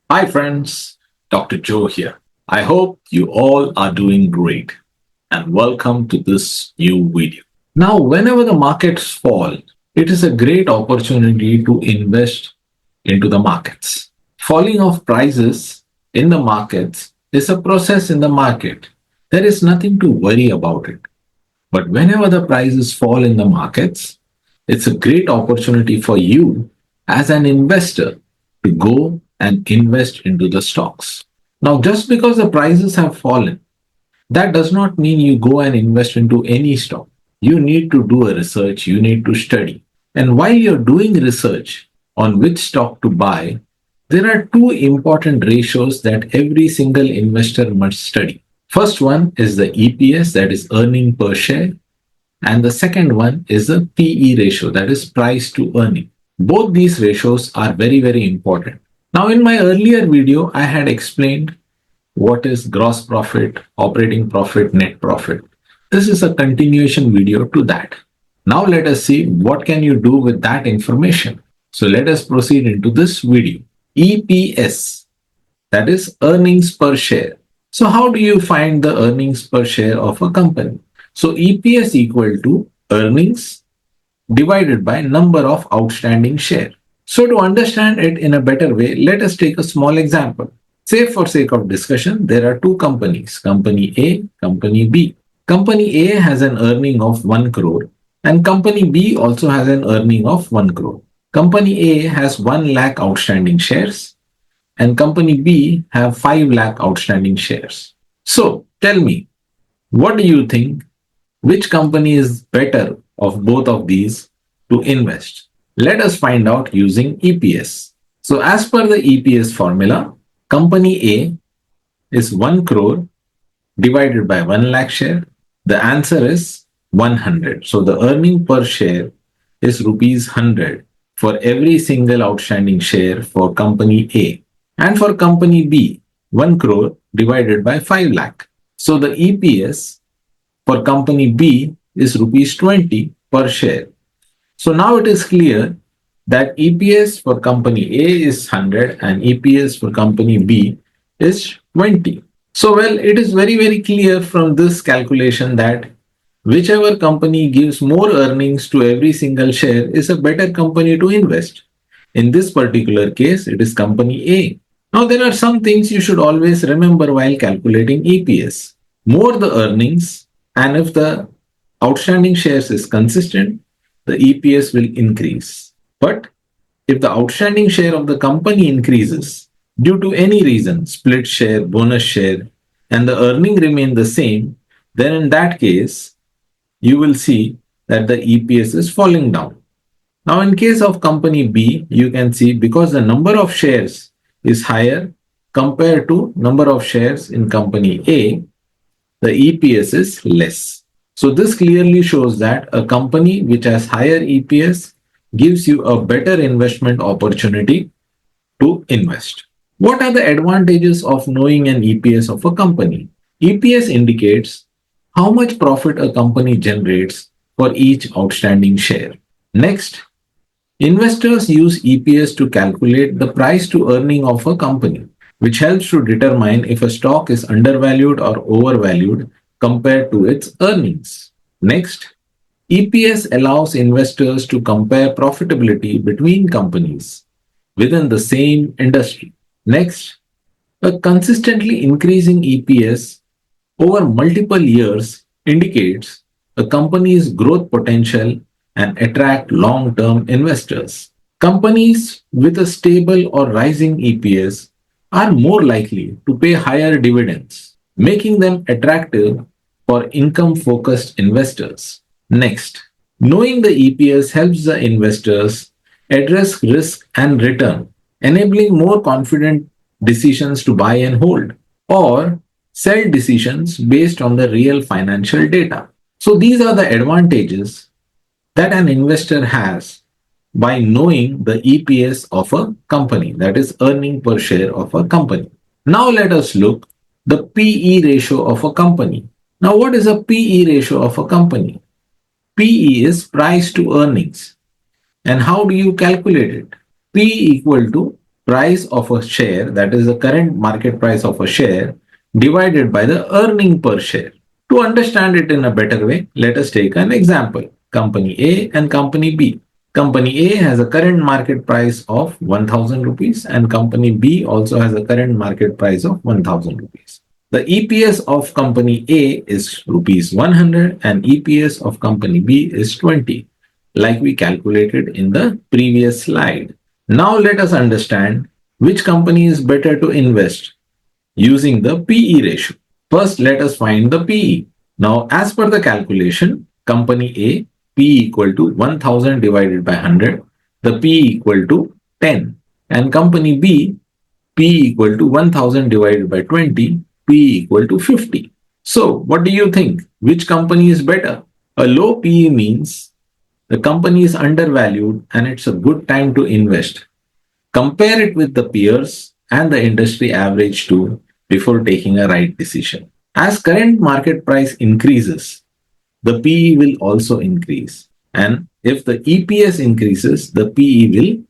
Hi friends, Dr. Joe here. I hope you all are doing great and welcome to this new video. Now, whenever the markets fall, it is a great opportunity to invest into the markets. Falling of prices in the markets is a process in the market. There is nothing to worry about it. But whenever the prices fall in the markets, it's a great opportunity for you as an investor to go and invest into the stocks. Now, just because the prices have fallen, that does not mean you go and invest into any stock. You need to do a research, you need to study. And while you're doing research on which stock to buy, there are two important ratios that every single investor must study. First one is the EPS, that is earning per share, and the second one is the PE ratio, that is price to earning. Both these ratios are very, very important. Now, in my earlier video, I had explained what is gross profit, operating profit, net profit. This is a continuation video to that. Now let us see what can you do with that information. So let us proceed into this video. EPS, that is earnings per share. So how do you find the earnings per share of a company? So EPS equal to earnings divided by number of outstanding share. So to understand it in a better way, let us take a small example. Say for sake of discussion, there are two companies, company A, company B. Company A has an earning of 1 crore and company B also has an earning of 1 crore. Company A has 1 lakh outstanding shares and company B have 5 lakh outstanding shares. So tell me, what do you think? Which company is better of both of these to invest? Let us find out using EPS. So as per the EPS formula, company A is 1 crore divided by 1 lakh share. The answer is 100. So the earning per share is rupees 100 for every single outstanding share for company A. And for company B, 1 crore divided by 5 lakh. So the EPS for company B is rupees 20 per share. So now it is clear that EPS for company A is 100 and EPS for company B is 20. So well, it is very, very clear from this calculation that whichever company gives more earnings to every single share is a better company to invest. In this particular case, it is company A. Now there are some things you should always remember while calculating EPS. More the earnings, and if the outstanding shares is consistent, the EPS will increase. But if the outstanding share of the company increases due to any reason, split share, bonus share, and the earning remain the same, then in that case, you will see that the EPS is falling down. Now, in case of company B, you can see because the number of shares is higher compared to number of shares in company A, the EPS is less. So this clearly shows that a company which has higher EPS gives you a better investment opportunity to invest. What are the advantages of knowing an EPS of a company? EPS indicates how much profit a company generates for each outstanding share. Next, investors use EPS to calculate the price to earning of a company, which helps to determine if a stock is undervalued or overvalued compared to its earnings. Next, EPS allows investors to compare profitability between companies within the same industry. Next, a consistently increasing EPS over multiple years indicates a company's growth potential and attract long-term investors. Companies with a stable or rising EPS are more likely to pay higher dividends, making them attractive for income-focused investors. Next, knowing the EPS helps the investors address risk and return, enabling more confident decisions to buy and hold or sell decisions based on the real financial data. So these are the advantages that an investor has by knowing the EPS of a company, that is earning per share of a company. Now let us look the PE ratio of a company. Now what is a PE ratio of a company? PE is price to earnings. And how do you calculate it? P equal to price of a share, that is the current market price of a share, divided by the earning per share. To understand it in a better way, let us take an example. Company A and Company B. Company A has a current market price of 1000 rupees and Company B also has a current market price of 1000 rupees. The EPS of Company A is rupees 100 and EPS of Company B is 20, like we calculated in the previous slide. Now let us understand which company is better to invest using the PE ratio. First, let us find the PE. Now, as per the calculation, company A, PE equal to 1000 divided by 100, the PE equal to 10. And company B, PE equal to 1000 divided by 20, PE equal to 50. So, what do you think? Which company is better? A low PE means the company is undervalued and it's a good time to invest. Compare it with the peers and the industry average too before taking a right decision. As current market price increases, the PE will also increase. And if the EPS increases, the PE will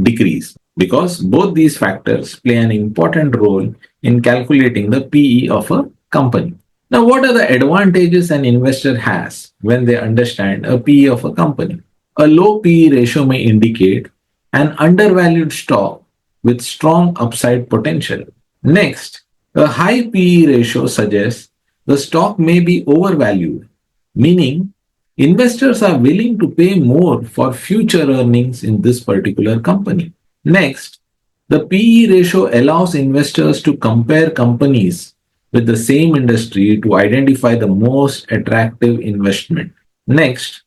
decrease because both these factors play an important role in calculating the PE of a company. Now, what are the advantages an investor has when they understand a PE of a company? A low PE ratio may indicate an undervalued stock with strong upside potential. Next, a high PE ratio suggests the stock may be overvalued, meaning investors are willing to pay more for future earnings in this particular company. Next, the PE ratio allows investors to compare companies with the same industry to identify the most attractive investment. Next,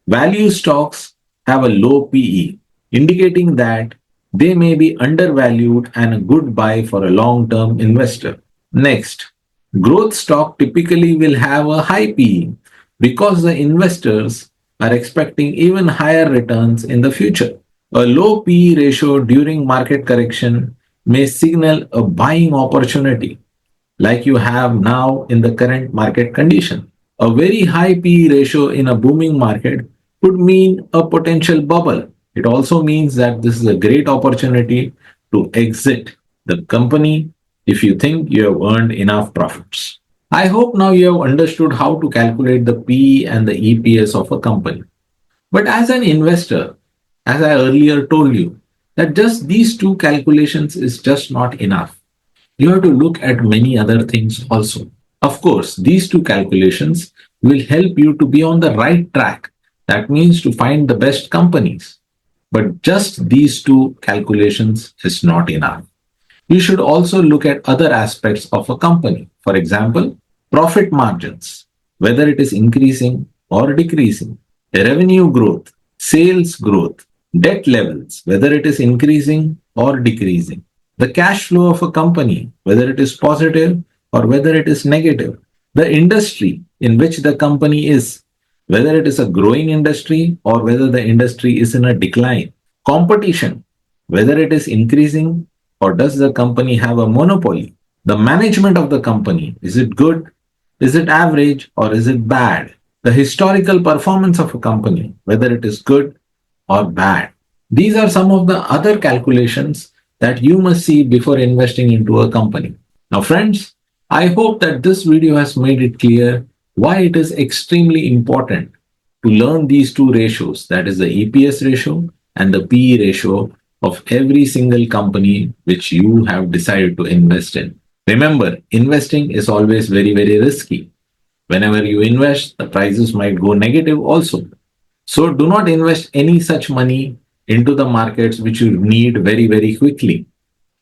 value stocks have a low PE, indicating that they may be undervalued and a good buy for a long term investor. Next, growth stock typically will have a high PE because the investors are expecting even higher returns in the future. A low PE ratio during market correction may signal a buying opportunity like you have now in the current market condition. A very high PE ratio in a booming market could mean a potential bubble. It also means that this is a great opportunity to exit the company if you think you have earned enough profits. I hope now you have understood how to calculate the PE and the EPS of a company. But as an investor, as I earlier told you, that just these two calculations is just not enough. You have to look at many other things also. Of course, these two calculations will help you to be on the right track. That means to find the best companies. But just these two calculations is not enough. You should also look at other aspects of a company. For example, profit margins, whether it is increasing or decreasing, revenue growth, sales growth, debt levels, whether it is increasing or decreasing, the cash flow of a company, whether it is positive or whether it is negative, the industry in which the company is, whether it is a growing industry or whether the industry is in a decline, competition, whether it is increasing or does the company have a monopoly, the management of the company, is it good, is it average, or is it bad, the historical performance of a company, whether it is good or bad. These are some of the other calculations that you must see before investing into a company. Now, friends, I hope that this video has made it clear why it is extremely important to learn these two ratios, that is the EPS ratio and the PE ratio of every single company which you have decided to invest in. Remember, investing is always very, very risky. Whenever you invest, the prices might go negative also. So do not invest any such money into the markets which you need very, very quickly.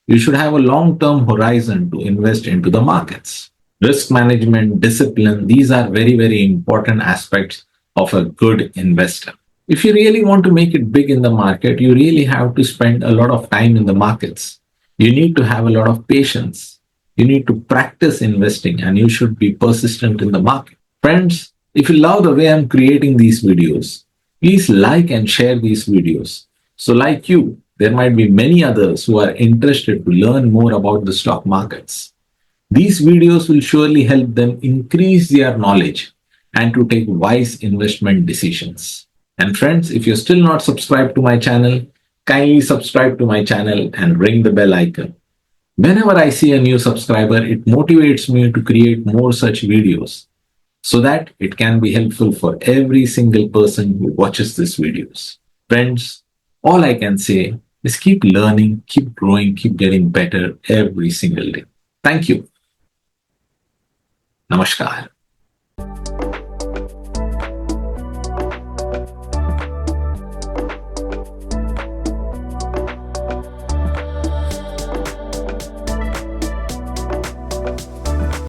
You should have a long term horizon to invest into the markets. Risk management, discipline, these are very, very important aspects of a good investor. If you really want to make it big in the market, you really have to spend a lot of time in the markets. You need to have a lot of patience. You need to practice investing and you should be persistent in the market. Friends, if you love the way I'm creating these videos, please like and share these videos. So like you, there might be many others who are interested to learn more about the stock markets. These videos will surely help them increase their knowledge and to take wise investment decisions. And friends, if you're still not subscribed to my channel, Kindly subscribe to my channel and ring the bell icon. Whenever I see a new subscriber, it motivates me to create more such videos so that it can be helpful for every single person who watches these videos. Friends, all I can say is keep learning, keep growing, keep getting better every single day. Thank you. Namaskar.